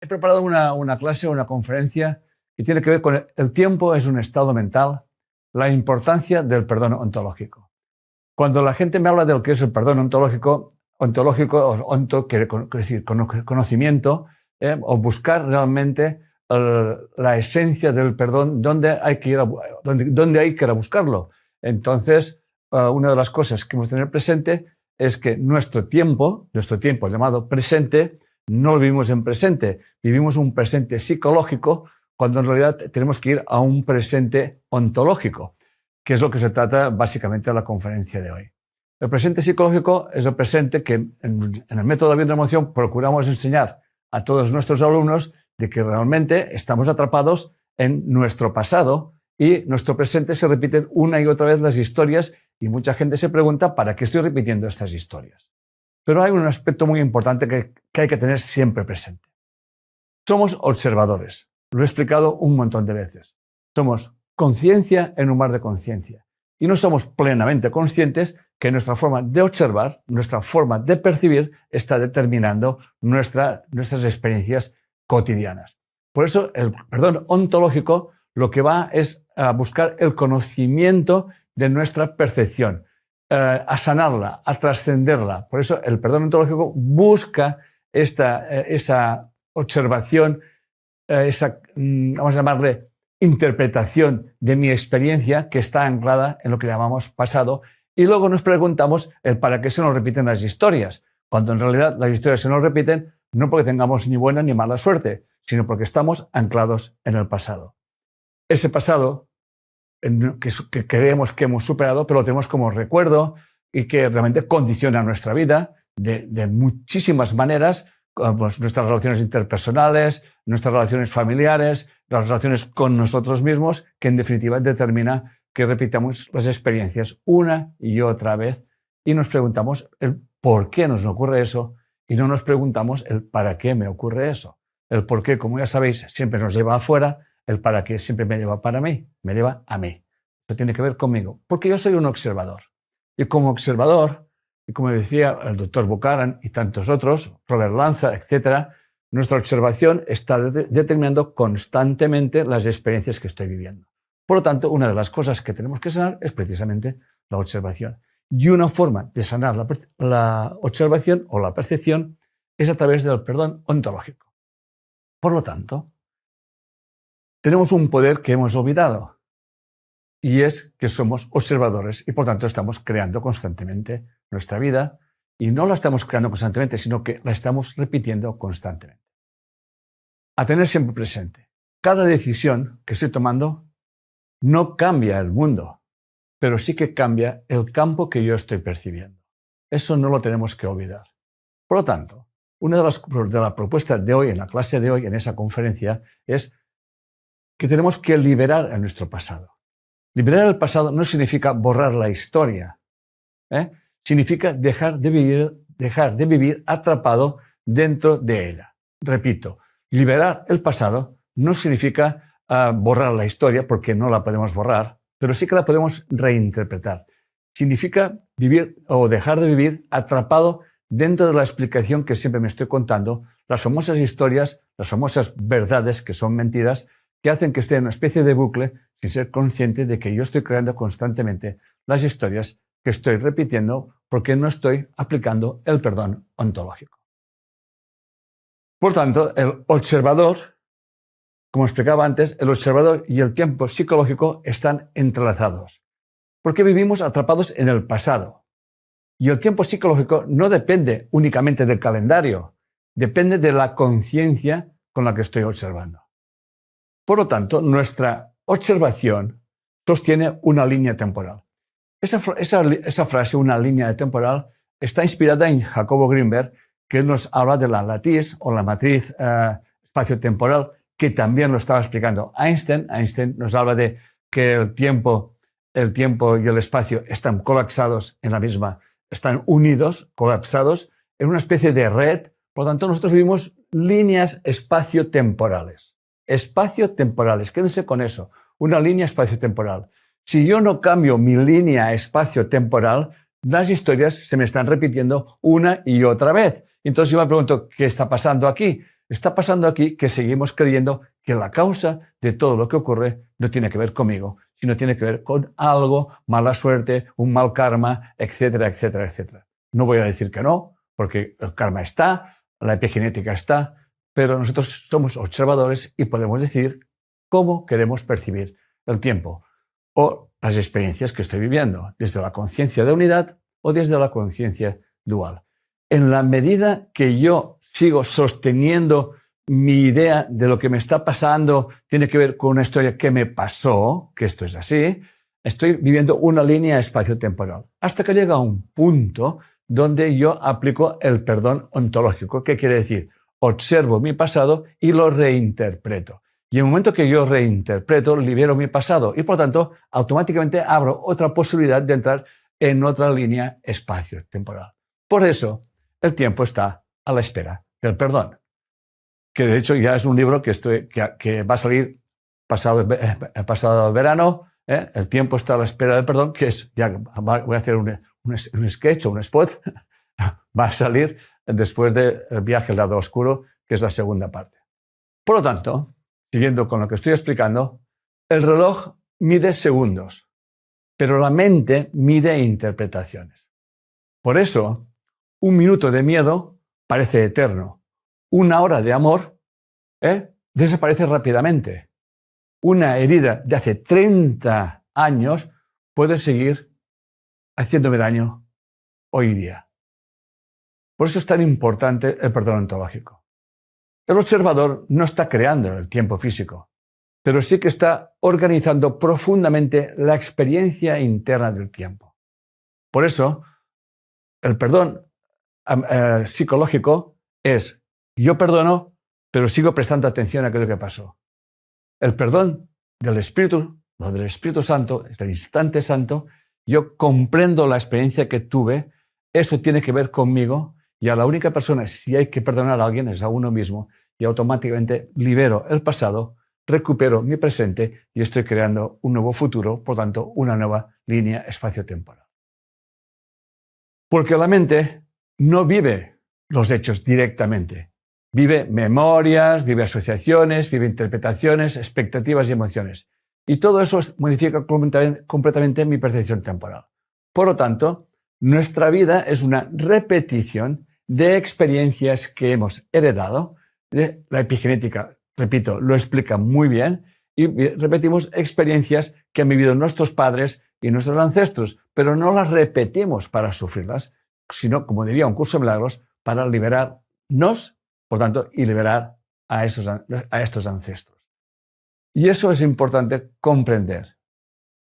He preparado una clase, una conferencia que tiene que ver con el tiempo es un estado mental, la importancia del perdón ontológico. Cuando la gente me habla de lo que es el perdón ontológico quiere decir conocimiento, o buscar realmente la esencia del perdón, dónde hay que ir a buscarlo. Entonces, una de las cosas que hemos de tener presente es que nuestro tiempo llamado presente, no lo vivimos en presente, vivimos un presente psicológico cuando en realidad tenemos que ir a un presente ontológico, que es lo que se trata básicamente de la conferencia de hoy. El presente psicológico es el presente que en el método de vida y emoción procuramos enseñar a todos nuestros alumnos de que realmente estamos atrapados en nuestro pasado y nuestro presente se repiten una y otra vez las historias y mucha gente se pregunta ¿para qué estoy repitiendo estas historias? Pero hay un aspecto muy importante que hay que tener siempre presente. Somos observadores, lo he explicado un montón de veces. Somos conciencia en lugar de conciencia y no somos plenamente conscientes que nuestra forma de observar, nuestra forma de percibir está determinando nuestras experiencias cotidianas. Por eso el perdón ontológico lo que va es a buscar el conocimiento de nuestra percepción, a sanarla, a trascenderla. Por eso el perdón ontológico busca esa observación, vamos a llamarle interpretación de mi experiencia que está anclada en lo que llamamos pasado, y luego nos preguntamos el para qué se nos repiten las historias, cuando en realidad las historias se nos repiten no porque tengamos ni buena ni mala suerte, sino porque estamos anclados en el pasado. Ese pasado que creemos que hemos superado, pero lo tenemos como recuerdo y que realmente condiciona nuestra vida de muchísimas maneras, pues nuestras relaciones interpersonales, nuestras relaciones familiares, las relaciones con nosotros mismos, que en definitiva determina que repitamos las experiencias una y otra vez y nos preguntamos el por qué nos ocurre eso y no nos preguntamos el para qué me ocurre eso. El por qué, como ya sabéis, siempre nos lleva afuera, el para qué siempre me lleva para mí, me lleva a mí. Eso tiene que ver conmigo, porque yo soy un observador. Y como observador, y como decía el doctor Buchanan y tantos otros, Robert Lanza, etc., nuestra observación está determinando constantemente las experiencias que estoy viviendo. Por lo tanto, una de las cosas que tenemos que sanar es precisamente la observación. Y una forma de sanar la observación o la percepción es a través del perdón ontológico. Por lo tanto, tenemos un poder que hemos olvidado y es que somos observadores y por tanto estamos creando constantemente nuestra vida y no la estamos creando constantemente, sino que la estamos repitiendo constantemente. A tener siempre presente, cada decisión que estoy tomando no cambia el mundo, pero sí que cambia el campo que yo estoy percibiendo. Eso no lo tenemos que olvidar. Por lo tanto, una de las propuestas de hoy, en la clase de hoy, en esa conferencia, es que tenemos que liberar a nuestro pasado. Liberar el pasado no significa borrar la historia, significa dejar de vivir atrapado dentro de ella. Repito, liberar el pasado no significa borrar la historia, porque no la podemos borrar, pero sí que la podemos reinterpretar. Significa vivir o dejar de vivir atrapado dentro de la explicación que siempre me estoy contando, las famosas historias, las famosas verdades que son mentiras, que hacen que esté en una especie de bucle sin ser consciente de que yo estoy creando constantemente las historias que estoy repitiendo porque no estoy aplicando el perdón ontológico. Por tanto, el observador, como explicaba antes, el observador y el tiempo psicológico están entrelazados, porque vivimos atrapados en el pasado. Y el tiempo psicológico no depende únicamente del calendario, depende de la conciencia con la que estoy observando. Por lo tanto, nuestra observación sostiene una línea temporal. Esa frase, una línea temporal, está inspirada en Jacobo Grinberg, que nos habla de la lattice o la matriz espacio-temporal, que también lo estaba explicando Einstein. Einstein nos habla de que el tiempo y el espacio están colapsados en la misma, están unidos, colapsados, en una especie de red. Por lo tanto, nosotros vivimos líneas espacio-temporales. Espacio-temporales, quédense con eso, una línea espacio-temporal. Si yo no cambio mi línea espacio-temporal, las historias se me están repitiendo una y otra vez. Entonces yo me pregunto, ¿qué está pasando aquí? está pasando aquí que seguimos creyendo que la causa de todo lo que ocurre no tiene que ver conmigo, sino tiene que ver con algo, mala suerte, un mal karma, etcétera, etcétera, etcétera. No voy a decir que no, porque el karma está, la epigenética está, pero nosotros somos observadores y podemos decidir cómo queremos percibir el tiempo o las experiencias que estoy viviendo, desde la conciencia de unidad o desde la conciencia dual. En la medida que yo sigo sosteniendo mi idea de lo que me está pasando tiene que ver con una historia que me pasó, que esto es así, estoy viviendo una línea espacio-temporal, hasta que llega un punto donde yo aplico el perdón ontológico. ¿Qué quiere decir? Observo mi pasado y lo reinterpreto. Y en el momento que yo reinterpreto, libero mi pasado y, por tanto, automáticamente abro otra posibilidad de entrar en otra línea espacio-temporal. Por eso, el tiempo está a la espera del perdón, que de hecho ya es un libro que va a salir pasado el verano. El tiempo está a la espera del perdón, que es, ya voy a hacer un sketch o un spot, va a salir después del viaje al lado oscuro, que es la segunda parte. Por lo tanto, siguiendo con lo que estoy explicando, el reloj mide segundos, pero la mente mide interpretaciones. Por eso, un minuto de miedo parece eterno. Una hora de amor desaparece rápidamente. Una herida de hace 30 años puede seguir haciéndome daño hoy día. Por eso es tan importante el perdón ontológico. El observador no está creando el tiempo físico, pero sí que está organizando profundamente la experiencia interna del tiempo. Por eso, el perdón psicológico es: yo perdono, pero sigo prestando atención a aquello que pasó. El perdón del Espíritu, lo del Espíritu Santo, es el instante santo, yo comprendo la experiencia que tuve, eso tiene que ver conmigo, y a la única persona, si hay que perdonar a alguien, es a uno mismo, y automáticamente libero el pasado, recupero mi presente y estoy creando un nuevo futuro, por tanto, una nueva línea espacio-temporal. Porque la mente no vive los hechos directamente. Vive memorias, vive asociaciones, vive interpretaciones, expectativas y emociones. Y todo eso modifica completamente mi percepción temporal. Por lo tanto, nuestra vida es una repetición de experiencias que hemos heredado. La epigenética, repito, lo explica muy bien. Y repetimos experiencias que han vivido nuestros padres y nuestros ancestros, pero no las repetimos para sufrirlas, sino, como diría un curso de milagros, para liberarnos, por tanto, y liberar a estos ancestros. Y eso es importante comprender.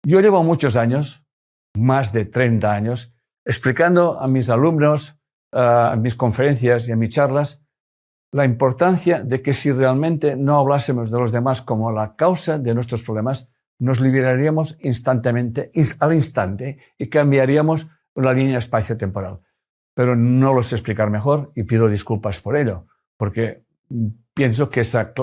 Yo llevo muchos años, más de 30 años, explicando a mis alumnos, a mis conferencias y a mis charlas, la importancia de que si realmente no hablásemos de los demás como la causa de nuestros problemas, nos liberaríamos instantáneamente, al instante, y cambiaríamos la línea espacio-temporal. Pero no lo sé explicar mejor y pido disculpas por ello, porque pienso que esa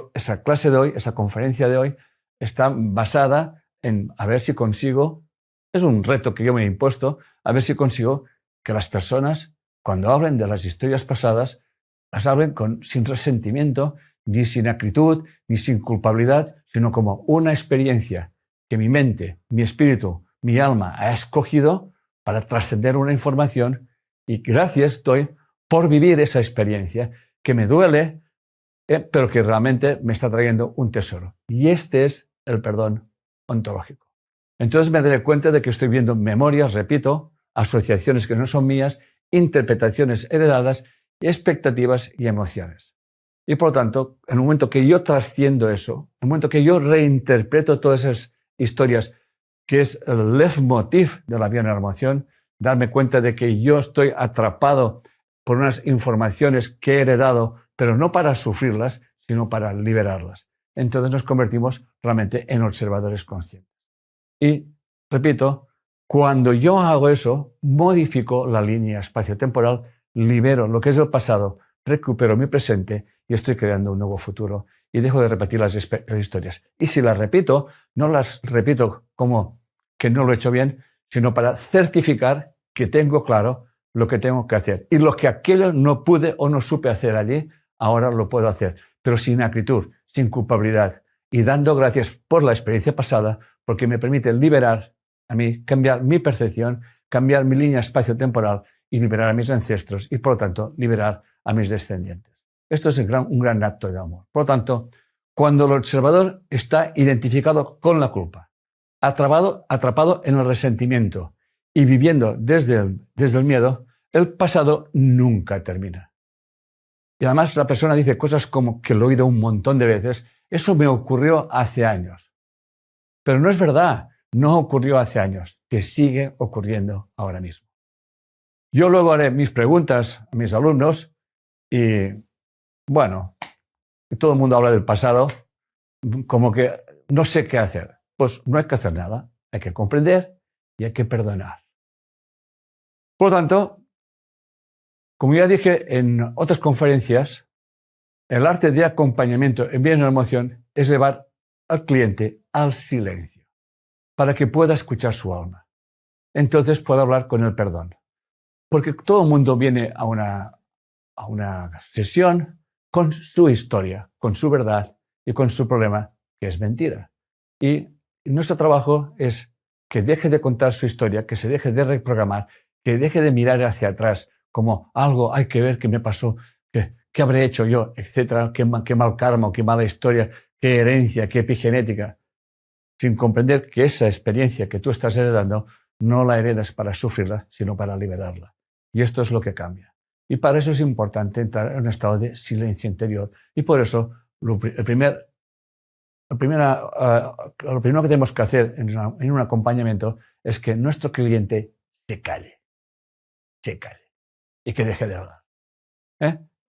clase de hoy, esa conferencia de hoy, está basada en a ver si consigo, es un reto que yo me he impuesto, a ver si consigo que las personas, cuando hablen de las historias pasadas, las hablen sin resentimiento, ni sin acritud, ni sin culpabilidad, sino como una experiencia que mi mente, mi espíritu, mi alma ha escogido para trascender una información, y gracias estoy por vivir esa experiencia que me duele, pero que realmente me está trayendo un tesoro. Y este es el perdón ontológico. Entonces me daré cuenta de que estoy viendo memorias, repito, asociaciones que no son mías, interpretaciones heredadas, expectativas y emociones. Y por lo tanto, en el momento que yo trasciendo eso, en el momento que yo reinterpreto todas esas historias, que es el leitmotiv de la bioenervación, darme cuenta de que yo estoy atrapado por unas informaciones que he heredado, pero no para sufrirlas, sino para liberarlas. Entonces nos convertimos realmente en observadores conscientes. Y, repito, cuando yo hago eso, modifico la línea espacio-temporal, libero lo que es el pasado, recupero mi presente y estoy creando un nuevo futuro y dejo de repetir las historias. Y si las repito, no las repito como que no lo he hecho bien, sino para certificar que tengo claro lo que tengo que hacer. Y lo que aquello no pude o no supe hacer allí, ahora lo puedo hacer, pero sin acritud, sin culpabilidad y dando gracias por la experiencia pasada, porque me permite liberar a mí, cambiar mi percepción, cambiar mi línea espacio-temporal y liberar a mis ancestros y, por lo tanto, liberar a mis descendientes. Esto es un gran acto de amor. Por lo tanto, cuando el observador está identificado con la culpa, atrapado en el resentimiento y viviendo desde el miedo, el pasado nunca termina. Y además la persona dice cosas como que lo he oído un montón de veces, eso me ocurrió hace años. Pero no es verdad, no ocurrió hace años, que sigue ocurriendo ahora mismo. Yo luego haré mis preguntas a mis alumnos y, bueno, todo el mundo habla del pasado, como que no sé qué hacer. Pues no hay que hacer nada, hay que comprender y hay que perdonar. Por lo tanto, como ya dije en otras conferencias, el arte de acompañamiento en bien y emoción es llevar al cliente al silencio, para que pueda escuchar su alma. Entonces pueda hablar con el perdón. Porque todo el mundo viene a una sesión con su historia, con su verdad y con su problema, que es mentira. Y nuestro trabajo es que deje de contar su historia, que se deje de reprogramar, que deje de mirar hacia atrás como algo hay que ver qué me pasó, qué habré hecho yo, etcétera, qué mal karma, qué mala historia, qué herencia, qué epigenética, sin comprender que esa experiencia que tú estás heredando no la heredas para sufrirla, sino para liberarla. Y esto es lo que cambia. Y para eso es importante entrar en un estado de silencio interior. Y por eso lo primero que tenemos que hacer en un acompañamiento es que nuestro cliente se calle y que deje de hablar.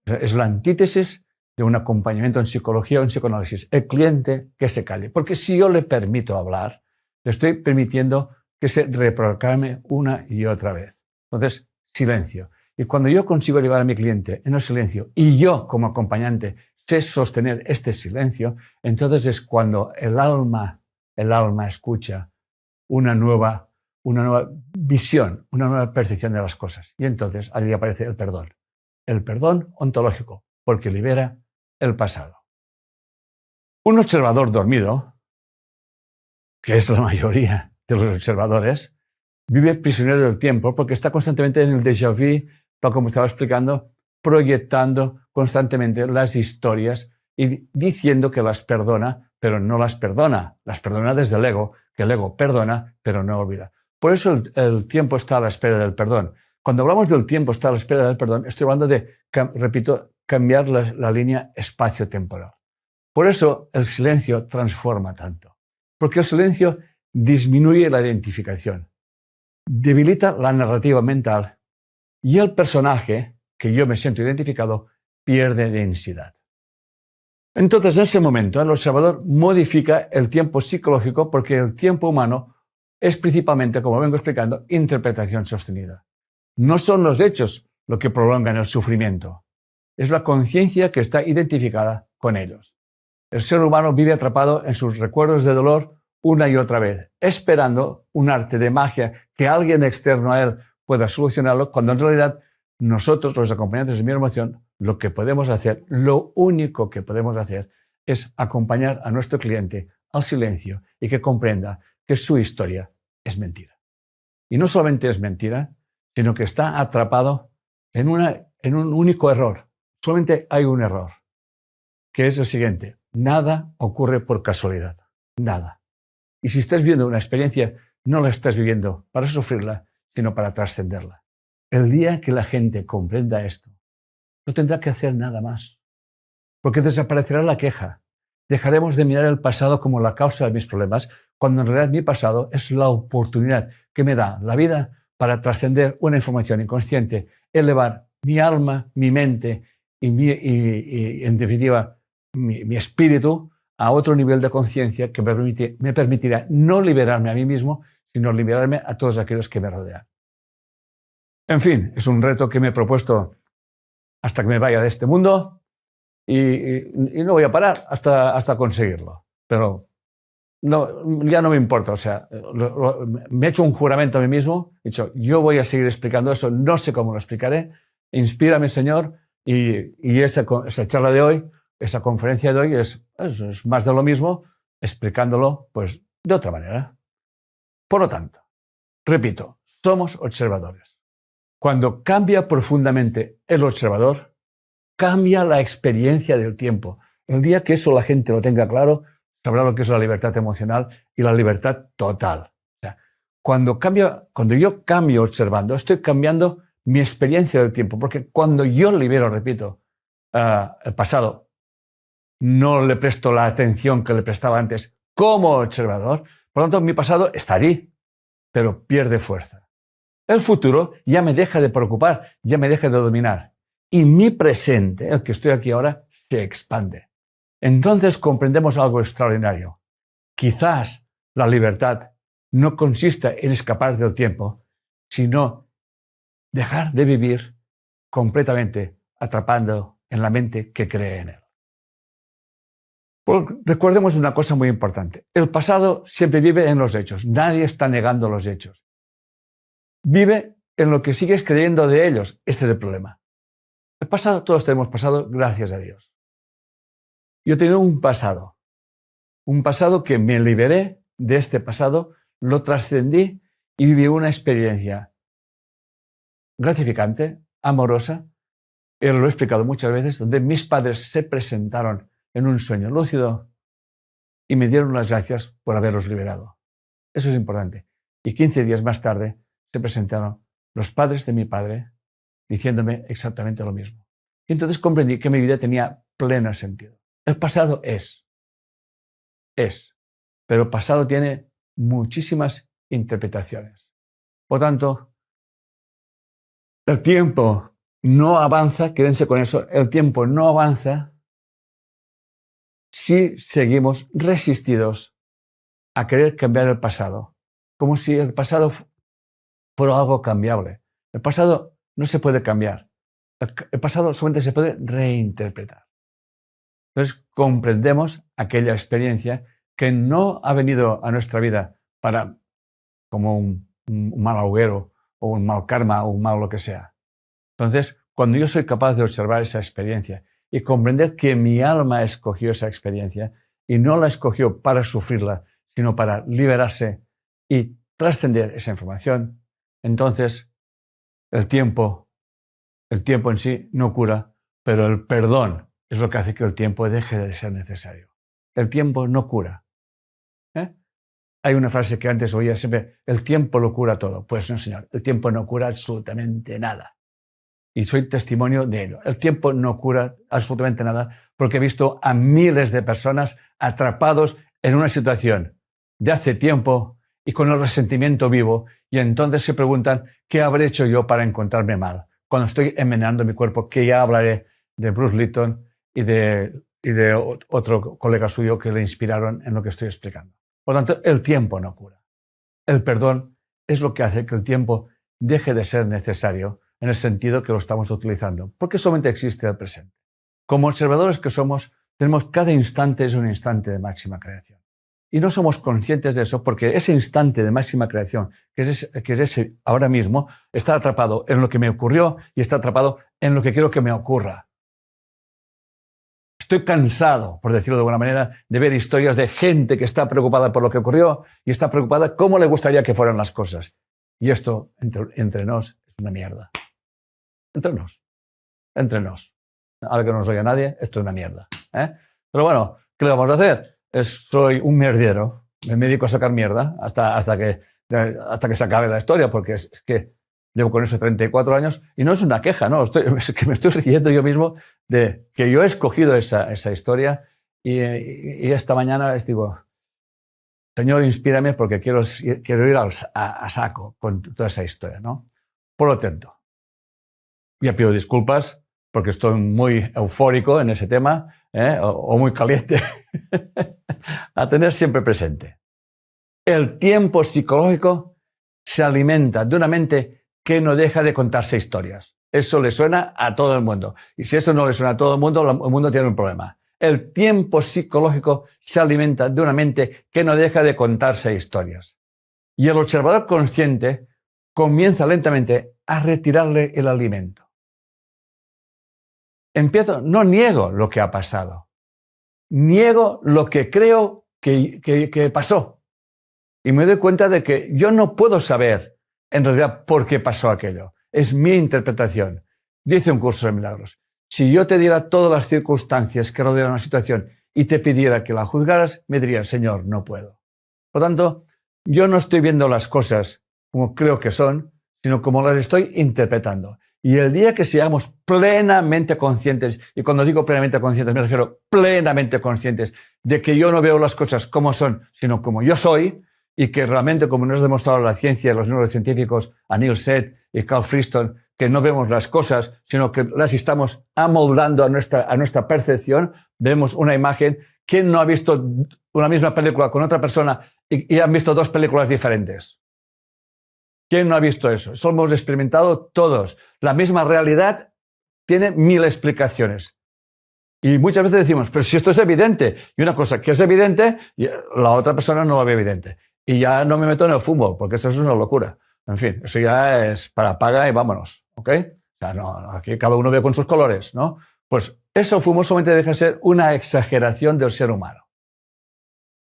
Es la antítesis de un acompañamiento en psicología o en psicoanálisis. El cliente que se calle. Porque si yo le permito hablar, le estoy permitiendo que se reprograme una y otra vez. Entonces, silencio. Y cuando yo consigo llevar a mi cliente en el silencio y yo como acompañante sé sostener este silencio, entonces es cuando el alma escucha una nueva visión, una nueva percepción de las cosas. Y entonces allí aparece el perdón ontológico, porque libera el pasado. Un observador dormido, que es la mayoría de los observadores, vive prisionero del tiempo porque está constantemente en el déjà vu, tal como estaba explicando, proyectando constantemente las historias y diciendo que las perdona, pero no las perdona. Las perdona desde el ego, que el ego perdona, pero no olvida. Por eso el tiempo está a la espera del perdón. Cuando hablamos del tiempo está a la espera del perdón, estoy hablando de, repito, cambiar la línea espacio-temporal. Por eso el silencio transforma tanto. Porque el silencio disminuye la identificación, debilita la narrativa mental y el personaje, que yo me siento identificado, pierde densidad. Entonces, en ese momento, el observador modifica el tiempo psicológico porque el tiempo humano es principalmente, como vengo explicando, interpretación sostenida. No son los hechos lo que prolongan el sufrimiento, es la conciencia que está identificada con ellos. El ser humano vive atrapado en sus recuerdos de dolor una y otra vez, esperando un arte de magia que alguien externo a él pueda solucionarlo, cuando en realidad nosotros, los acompañantes de mi emoción, lo que podemos hacer, lo único que podemos hacer es acompañar a nuestro cliente al silencio y que comprenda que su historia es mentira. Y no solamente es mentira, sino que está atrapado en un único error. Solamente hay un error, que es el siguiente: nada ocurre por casualidad, nada. Y si estás viviendo una experiencia, no la estás viviendo para sufrirla, sino para trascenderla. El día que la gente comprenda esto, no tendrá que hacer nada más, porque desaparecerá la queja. Dejaremos de mirar el pasado como la causa de mis problemas, cuando en realidad mi pasado es la oportunidad que me da la vida para trascender una información inconsciente, elevar mi alma, mi mente y en definitiva, mi espíritu a otro nivel de conciencia que me permitirá no liberarme a mí mismo, sino liberarme a todos aquellos que me rodean. En fin, es un reto que me he propuesto hasta que me vaya de este mundo y no voy a parar hasta conseguirlo. Pero ya no me importa. O sea, me he hecho un juramento a mí mismo. He dicho, yo voy a seguir explicando eso, no sé cómo lo explicaré. Inspírame, Señor, Y esa charla de hoy, esa conferencia de hoy es más de lo mismo, explicándolo pues, de otra manera. Por lo tanto, repito, somos observadores. Cuando cambia profundamente el observador, cambia la experiencia del tiempo. El día que eso la gente lo tenga claro, sabrá lo que es la libertad emocional y la libertad total. O sea, cuando yo cambio observando, estoy cambiando mi experiencia del tiempo, porque cuando yo libero, repito, el pasado, no le presto la atención que le prestaba antes como observador, por lo tanto mi pasado está allí, pero pierde fuerza. El futuro ya me deja de preocupar, ya me deja de dominar. Y mi presente, el que estoy aquí ahora, se expande. Entonces comprendemos algo extraordinario. Quizás la libertad no consista en escapar del tiempo, sino dejar de vivir completamente atrapando en la mente que cree en él. Recordemos una cosa muy importante. El pasado siempre vive en los hechos. Nadie está negando los hechos. Vive en lo que sigues creyendo de ellos. Este es el problema. El pasado, todos tenemos pasado, gracias a Dios. Yo tengo un pasado que me liberé de este pasado, lo trascendí y viví una experiencia gratificante, amorosa, lo he explicado muchas veces, donde mis padres se presentaron en un sueño lúcido y me dieron las gracias por haberlos liberado. Eso es importante. Y 15 días más tarde se presentaron los padres de mi padre diciéndome exactamente lo mismo. Y entonces comprendí que mi vida tenía pleno sentido. El pasado es, pero el pasado tiene muchísimas interpretaciones. Por tanto, el tiempo no avanza, quédense con eso, el tiempo no avanza si seguimos resistidos a querer cambiar el pasado, como si el pasado fuera algo cambiable. El pasado no se puede cambiar. El pasado solamente se puede reinterpretar. Entonces comprendemos aquella experiencia que no ha venido a nuestra vida para como un mal agüero o un mal karma o un mal lo que sea. Entonces, cuando yo soy capaz de observar esa experiencia y comprender que mi alma escogió esa experiencia y no la escogió para sufrirla, sino para liberarse y trascender esa información, entonces el tiempo en sí no cura, pero el perdón es lo que hace que el tiempo deje de ser necesario. El tiempo no cura. Hay una frase que antes oía siempre, el tiempo lo cura todo. Pues no, señor, el tiempo no cura absolutamente nada. Y soy testimonio de ello. El tiempo no cura absolutamente nada porque he visto a miles de personas atrapados en una situación de hace tiempo y con el resentimiento vivo, y entonces se preguntan qué habré hecho yo para encontrarme mal cuando estoy envenenando mi cuerpo, que ya hablaré de Bruce Lipton y de otro colega suyo que le inspiraron en lo que estoy explicando. Por lo tanto, el tiempo no cura. El perdón es lo que hace que el tiempo deje de ser necesario en el sentido que lo estamos utilizando, porque solamente existe el presente. Como observadores que somos, tenemos cada instante es un instante de máxima creación. Y no somos conscientes de eso porque ese instante de máxima creación, que es ese ahora mismo, está atrapado en lo que me ocurrió y está atrapado en lo que quiero que me ocurra. Estoy cansado, por decirlo de alguna manera, de ver historias de gente que está preocupada por lo que ocurrió y está preocupada cómo le gustaría que fueran las cosas. Y esto, entre nos, es una mierda. Entre nos. Ahora que no nos oiga nadie, esto es una mierda. Pero bueno, ¿qué le vamos a hacer? Soy un mierdero, me dedico a sacar mierda hasta que se acabe la historia, porque es que llevo con eso 34 años y no es una queja, ¿no? Es que me estoy riendo yo mismo de que yo he escogido esa historia y esta mañana les digo, Señor, inspírame porque quiero ir a saco con toda esa historia, ¿no? Por lo tanto, ya pido disculpas porque estoy muy eufórico en ese tema o muy caliente a tener siempre presente. El tiempo psicológico se alimenta de una mente que no deja de contarse historias. Eso le suena a todo el mundo. Y si eso no le suena a todo el mundo tiene un problema. El tiempo psicológico se alimenta de una mente que no deja de contarse historias. Y el observador consciente comienza lentamente a retirarle el alimento. no niego lo que ha pasado, niego lo que creo que pasó. Y me doy cuenta de que yo no puedo saber en realidad por qué pasó aquello. Es mi interpretación. Dice un curso de milagros: si yo te diera todas las circunstancias que rodean una situación y te pidiera que la juzgaras, me dirías: Señor, no puedo. Por lo tanto, yo no estoy viendo las cosas como creo que son, sino como las estoy interpretando. Y el día que seamos plenamente conscientes, y cuando digo plenamente conscientes me refiero plenamente conscientes de que yo no veo las cosas como son, sino como yo soy, y que realmente, como nos ha demostrado la ciencia y los neurocientíficos, Anil Seth y Carl Friston, que no vemos las cosas, sino que las estamos amoldando a nuestra percepción, vemos una imagen. ¿Quién no ha visto una misma película con otra persona y han visto dos películas diferentes? ¿Quién no ha visto eso? Eso lo hemos experimentado todos. La misma realidad tiene 1000 explicaciones. Y muchas veces decimos: pero si esto es evidente, y una cosa que es evidente, la otra persona no lo ve evidente. Y ya no me meto en el fútbol, porque esto es una locura. En fin, eso ya es para paga y vámonos, ¿ok? O sea, no, aquí cada uno ve con sus colores, ¿no? Pues eso, el fútbol solamente deja de ser una exageración del ser humano.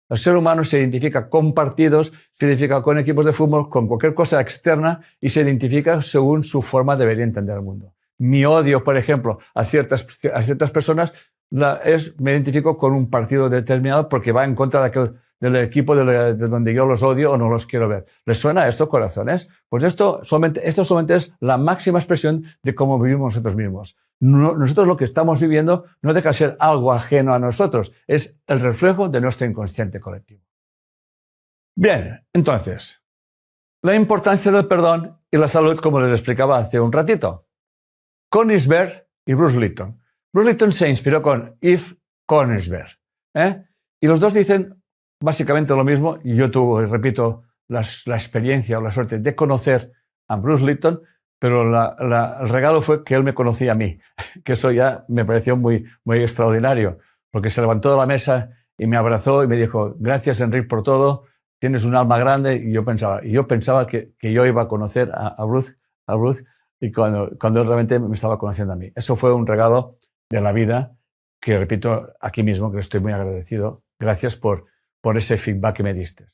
El ser humano se identifica con partidos, se identifica con equipos de fútbol, con cualquier cosa externa, y se identifica según su forma de ver y entender el mundo. Mi odio, por ejemplo, a ciertas personas me identifico con un partido determinado porque va en contra del equipo de donde yo los odio o no los quiero ver. ¿Les suena esto, corazones? Pues esto solamente es la máxima expresión de cómo vivimos nosotros mismos. Nosotros lo que estamos viviendo no deja de ser algo ajeno a nosotros, es el reflejo de nuestro inconsciente colectivo. Bien, entonces, la importancia del perdón y la salud, como les explicaba hace un ratito. Konigsberg y Bruce Lipton. Bruce Lipton se inspiró con Yves Konigsberg, y los dos dicen básicamente lo mismo. Y yo tuve, repito, la experiencia o la suerte de conocer a Bruce Lipton, pero el regalo fue que él me conocía a mí, que eso ya me pareció muy, muy extraordinario, porque se levantó de la mesa y me abrazó y me dijo: gracias, Enrique, por todo, tienes un alma grande. Y yo pensaba que yo iba a conocer a Bruce, y cuando él realmente me estaba conociendo a mí. Eso fue un regalo de la vida que, repito, aquí mismo, que estoy muy agradecido. Gracias por ese feedback que me diste.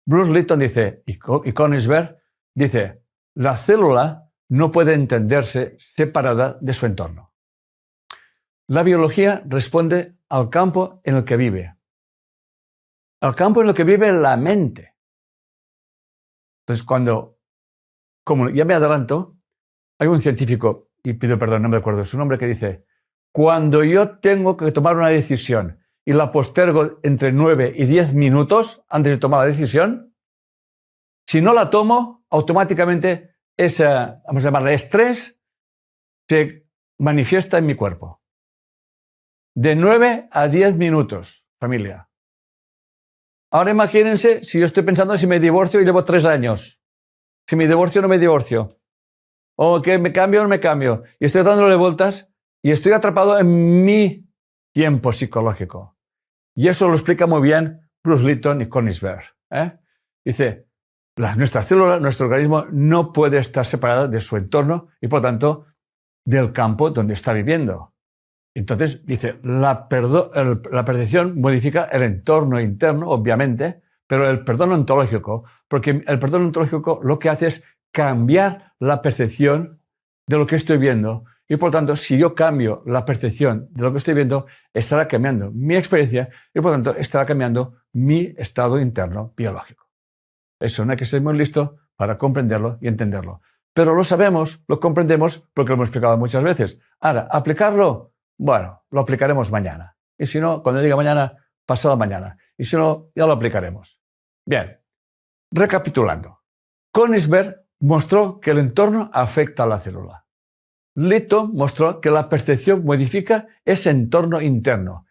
Bruce Lipton dice, y Konigsberg dice: la célula no puede entenderse separada de su entorno. La biología responde al campo en el que vive. Al campo en el que vive la mente. Entonces, como ya me adelanto, hay un científico, y pido perdón, no me acuerdo su nombre, que dice: cuando yo tengo que tomar una decisión y la postergo entre 9 y 10 minutos antes de tomar la decisión, si no la tomo, automáticamente vamos a llamarle estrés, se manifiesta en mi cuerpo. De 9 a 10 minutos, familia. Ahora imagínense si yo estoy pensando si me divorcio y llevo 3 años. Si me divorcio o no me divorcio. O que me cambio o no me cambio. Y estoy dándole vueltas y estoy atrapado en mi tiempo psicológico. Y eso lo explica muy bien Bruce Lipton y Konigsberg. Dice: nuestra célula, nuestro organismo no puede estar separada de su entorno y, por tanto, del campo donde está viviendo. Entonces, dice, la percepción modifica el entorno interno, obviamente, pero el perdón ontológico, porque el perdón ontológico lo que hace es cambiar la percepción de lo que estoy viendo. Y por tanto, si yo cambio la percepción de lo que estoy viendo, estará cambiando mi experiencia y por tanto estará cambiando mi estado interno biológico. Eso no hay que ser muy listo para comprenderlo y entenderlo. Pero lo sabemos, lo comprendemos porque lo hemos explicado muchas veces. Ahora, ¿aplicarlo? Bueno, lo aplicaremos mañana. Y si no, cuando diga mañana, pasado mañana. Y si no, ya lo aplicaremos. Bien, recapitulando. Konigsberg mostró que el entorno afecta a la célula. Lipton mostró que la percepción modifica ese entorno interno.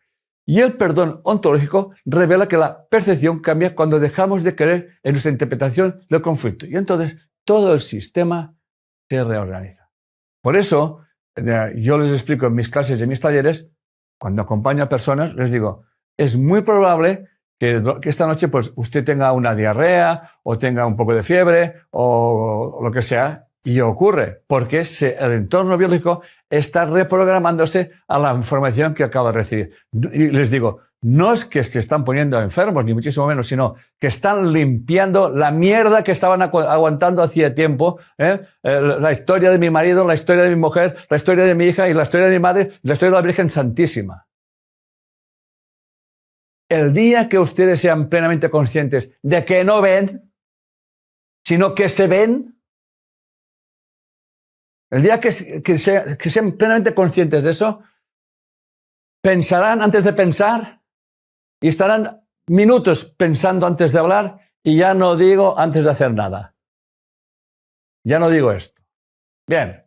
Y el perdón ontológico revela que la percepción cambia cuando dejamos de creer en nuestra interpretación del conflicto. Y entonces todo el sistema se reorganiza. Por eso, yo les explico en mis clases y en mis talleres, cuando acompaño a personas, les digo: es muy probable que esta noche pues, usted tenga una diarrea o tenga un poco de fiebre o lo que sea, Y ocurre porque el entorno biológico está reprogramándose a la información que acaba de recibir. Y les digo, no es que se están poniendo enfermos, ni muchísimo menos, sino que están limpiando la mierda que estaban aguantando hacía tiempo. La historia de mi marido, la historia de mi mujer, la historia de mi hija y la historia de mi madre, la historia de la Virgen Santísima. El día que ustedes sean plenamente conscientes de que no ven, sino que se ven, el día que sean plenamente conscientes de eso, pensarán antes de pensar y estarán minutos pensando antes de hablar y ya no digo antes de hacer nada. Ya no digo esto. Bien.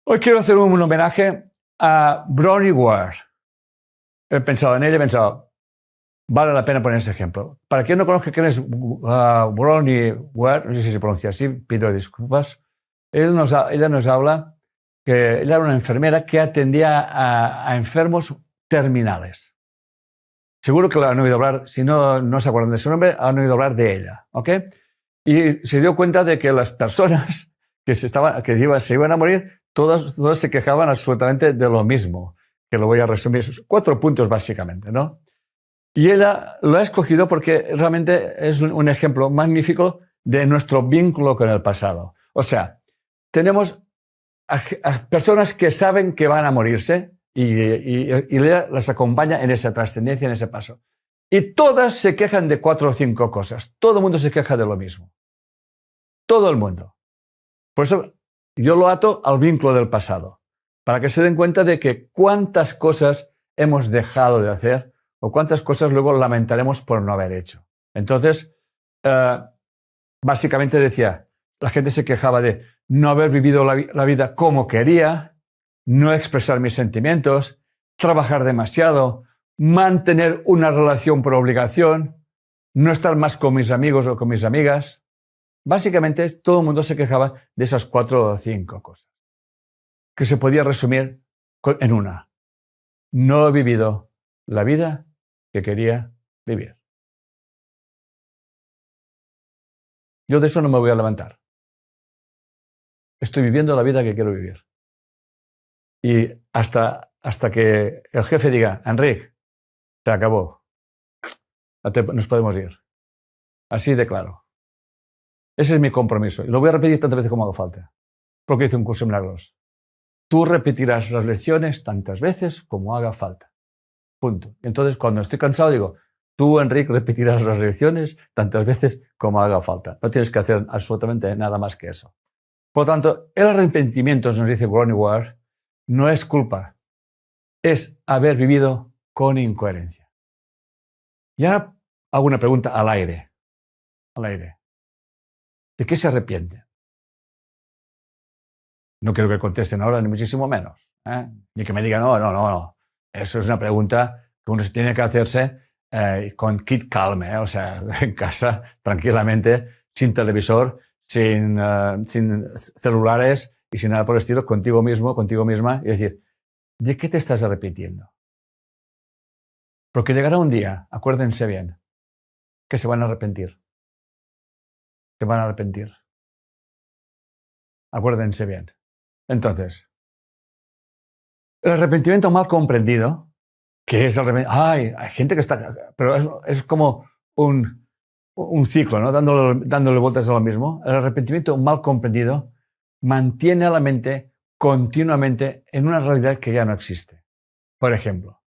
Hoy quiero hacer un homenaje a Bronnie Ware. He pensado en ella, he pensado, vale la pena poner ese ejemplo. Para quien no conozca quién es Bronnie Ware, no sé si se pronuncia así, pido disculpas. Ella nos habla que ella era una enfermera que atendía a enfermos terminales. Seguro que la han oído hablar, si no se acuerdan de su nombre, han oído hablar de ella, ¿ok? Y se dio cuenta de que las personas que se iban a morir, todas se quejaban absolutamente de lo mismo, que lo voy a resumir, 4 puntos básicamente, ¿no? Y ella lo ha escogido porque realmente es un ejemplo magnífico de nuestro vínculo con el pasado. O sea, tenemos a personas que saben que van a morirse y las acompaña en esa trascendencia, en ese paso. Y todas se quejan de 4 o 5 cosas. Todo el mundo se queja de lo mismo. Todo el mundo. Por eso yo lo ato al vínculo del pasado, para que se den cuenta de que cuántas cosas hemos dejado de hacer o cuántas cosas luego lamentaremos por no haber hecho. Entonces, básicamente decía, la gente se quejaba de no haber vivido la vida como quería, no expresar mis sentimientos, trabajar demasiado, mantener una relación por obligación, no estar más con mis amigos o con mis amigas. Básicamente todo el mundo se quejaba de esas 4 o 5 cosas, que se podía resumir en una. No he vivido la vida que quería vivir. Yo de eso no me voy a levantar. Estoy viviendo la vida que quiero vivir. Y hasta que el jefe diga, Enric, se acabó. Nos podemos ir. Así de claro. Ese es mi compromiso. Y lo voy a repetir tantas veces como haga falta. Porque hice un curso en Milagros. Tú repetirás las lecciones tantas veces como haga falta. Punto. Entonces, cuando estoy cansado, digo, tú, Enric, repetirás las lecciones tantas veces como haga falta. No tienes que hacer absolutamente nada más que eso. Por lo tanto, el arrepentimiento, nos dice Bronnie Ware, no es culpa, es haber vivido con incoherencia. Y ahora hago una pregunta al aire. ¿De qué se arrepiente? No quiero que contesten ahora, ni muchísimo menos. Ni que me digan, no. Eso es una pregunta que uno tiene que hacerse con kit calme, o sea, en casa, tranquilamente, sin televisor, sin celulares y sin nada por el estilo, contigo mismo, contigo misma, y decir, ¿de qué te estás arrepintiendo? Porque llegará un día, acuérdense bien, que se van a arrepentir. Se van a arrepentir. Acuérdense bien. Entonces, el arrepentimiento mal comprendido, que es el arrepentimiento, hay gente que está, pero es como un ciclo, ¿no? Dándole vueltas a lo mismo. El arrepentimiento mal comprendido mantiene a la mente continuamente en una realidad que ya no existe. Por ejemplo,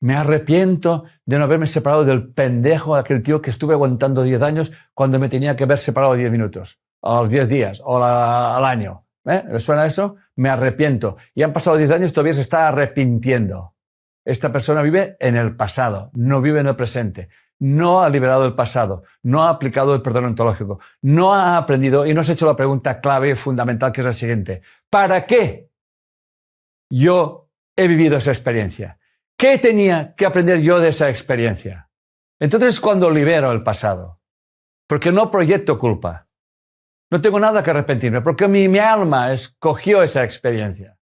me arrepiento de no haberme separado del pendejo, aquel tío que estuve aguantando 10 años cuando me tenía que haber separado 10 minutos, o los 10 días, o al año. ¿Les suena eso? Me arrepiento. Y han pasado 10 años y todavía se está arrepintiendo. Esta persona vive en el pasado, no vive en el presente. No ha liberado el pasado, no ha aplicado el perdón ontológico, no ha aprendido y no se ha hecho la pregunta clave y fundamental, que es la siguiente. ¿Para qué yo he vivido esa experiencia? ¿Qué tenía que aprender yo de esa experiencia? Entonces es cuando libero el pasado, porque no proyecto culpa. No tengo nada que arrepentirme, porque mi alma escogió esa experiencia.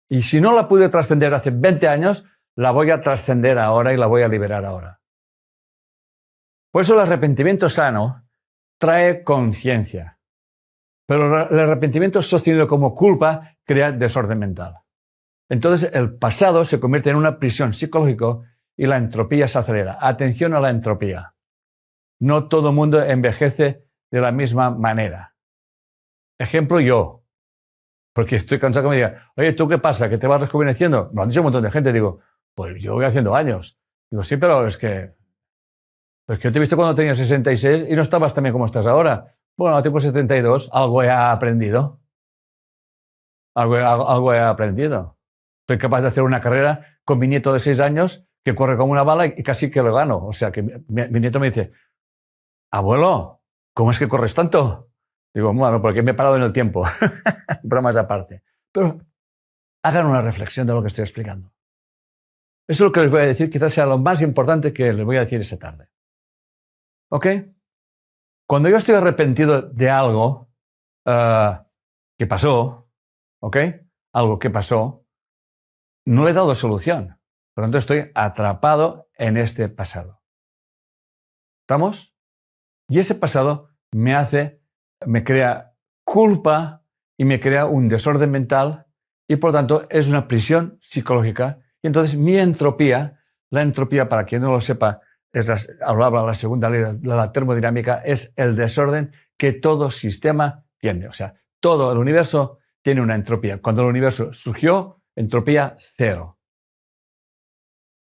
Y si no la pude trascender hace 20 años, la voy a trascender ahora y la voy a liberar ahora. Por eso el arrepentimiento sano trae conciencia. Pero el arrepentimiento sostenido como culpa crea desorden mental. Entonces el pasado se convierte en una prisión psicológica y la entropía se acelera. Atención a la entropía. No todo el mundo envejece de la misma manera. Ejemplo yo. Porque estoy cansado que me digan, oye, ¿tú qué pasa? ¿Que te vas rejuveneciendo? Me lo han dicho un montón de gente. Digo, pues yo voy haciendo años. Digo, sí, pero es que yo te he visto cuando tenías 66 y no estabas tan bien como estás ahora. Bueno, tengo 72, algo he aprendido. Algo he aprendido. Soy capaz de hacer una carrera con mi nieto de 6 años que corre como una bala y casi que lo gano. O sea, que mi nieto me dice, abuelo, ¿cómo es que corres tanto? Digo, bueno, porque me he parado en el tiempo. Bromas aparte. Pero hagan una reflexión de lo que estoy explicando. Eso es lo que les voy a decir, quizás sea lo más importante que les voy a decir esta tarde. ¿Ok? Cuando yo estoy arrepentido de algo que pasó, ¿ok? Algo que pasó, no le he dado solución. Por lo tanto, estoy atrapado en este pasado. ¿Estamos? Y ese pasado me crea culpa y me crea un desorden mental y por lo tanto es una prisión psicológica. Y entonces mi entropía, la entropía, para quien no lo sepa, hablaba la segunda ley de la termodinámica, es el desorden que todo sistema tiene. O sea, todo el universo tiene una entropía. Cuando el universo surgió, entropía cero.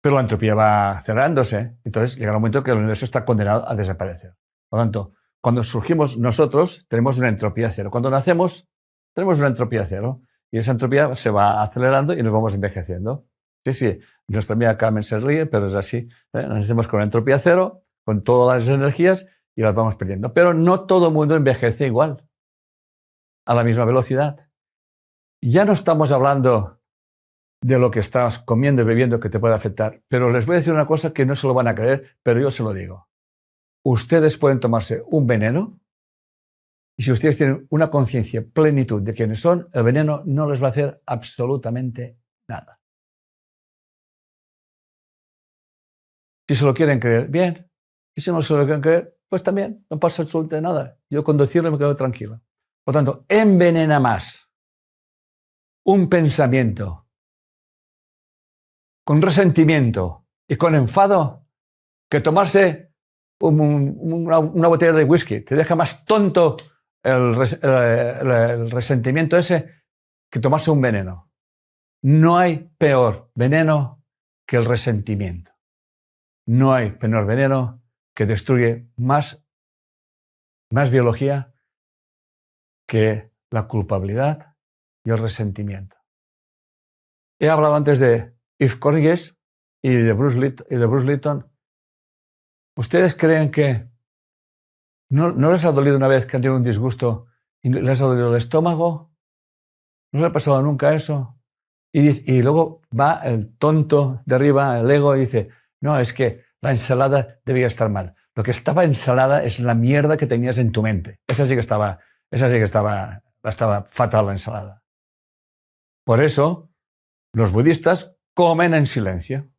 Pero la entropía va acelerándose. Entonces llega un momento que el universo está condenado a desaparecer. Por lo tanto, cuando surgimos nosotros, tenemos una entropía cero. Cuando nacemos, tenemos una entropía cero. Y esa entropía se va acelerando y nos vamos envejeciendo. Sí, nuestra amiga Carmen se ríe, pero es así. Nacemos con una entropía cero, con todas las energías y las vamos perdiendo. Pero no todo el mundo envejece igual, a la misma velocidad. Ya no estamos hablando de lo que estás comiendo y bebiendo que te puede afectar, pero les voy a decir una cosa que no se lo van a creer, pero yo se lo digo. Ustedes pueden tomarse un veneno y si ustedes tienen una conciencia, plenitud de quiénes son, el veneno no les va a hacer absolutamente nada. Si se lo quieren creer, bien. Y si no se lo quieren creer, pues también, no pasa absolutamente nada. Yo con decirlo me quedo tranquilo. Por tanto, envenena más un pensamiento con resentimiento y con enfado que tomarse una botella de whisky. Te deja más tonto el resentimiento ese que tomarse un veneno. No hay peor veneno que el resentimiento. No hay peor veneno que destruye más biología que la culpabilidad y el resentimiento. He hablado antes de Yves Corrigues y de Bruce Lipton. ¿Ustedes creen que no les ha dolido una vez que han tenido un disgusto y les ha dolido el estómago? ¿No les ha pasado nunca eso? Y luego va el tonto de arriba, el ego, y dice, no, es que la ensalada debía estar mal. Lo que estaba ensalada es la mierda que tenías en tu mente. Esa sí que estaba fatal la ensalada. Por eso, los budistas comen en silencio.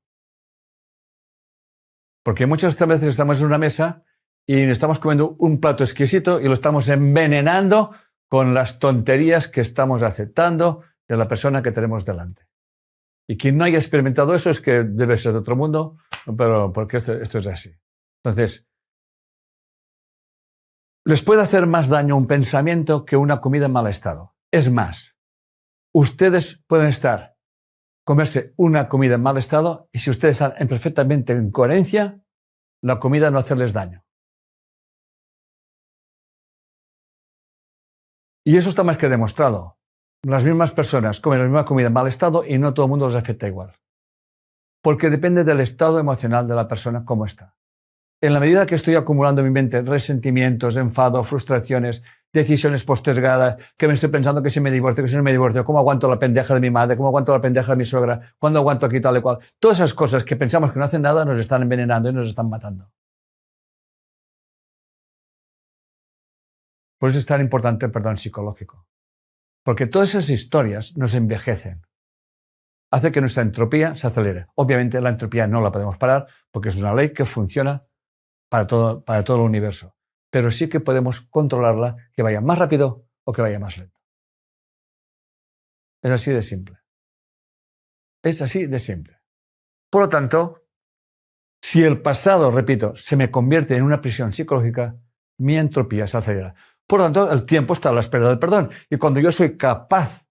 Porque muchas veces estamos en una mesa y estamos comiendo un plato exquisito y lo estamos envenenando con las tonterías que estamos aceptando de la persona que tenemos delante. Y quien no haya experimentado eso es que debe ser de otro mundo, pero porque esto es así. Entonces, les puede hacer más daño un pensamiento que una comida en mal estado. Es más, ustedes pueden comerse una comida en mal estado y si ustedes están perfectamente en coherencia, la comida no hacerles daño. Y eso está más que demostrado. Las mismas personas comen la misma comida en mal estado y no todo el mundo les afecta igual. Porque depende del estado emocional de la persona cómo está. En la medida que estoy acumulando en mi mente resentimientos, enfado, frustraciones, decisiones postergadas, que me estoy pensando que si me divorcio, que si no me divorcio, cómo aguanto la pendeja de mi madre, cómo aguanto la pendeja de mi suegra, cuándo aguanto aquí tal y cual. Todas esas cosas que pensamos que no hacen nada nos están envenenando y nos están matando. Por eso es tan importante el perdón psicológico. Porque todas esas historias nos envejecen. Hace que nuestra entropía se acelere. Obviamente la entropía no la podemos parar porque es una ley que funciona para todo el universo. Pero sí que podemos controlarla, que vaya más rápido o que vaya más lento. Es así de simple. Es así de simple. Por lo tanto, si el pasado, repito, se me convierte en una prisión psicológica, mi entropía se acelera. Por lo tanto, el tiempo está a la espera del perdón. Y cuando yo soy capaz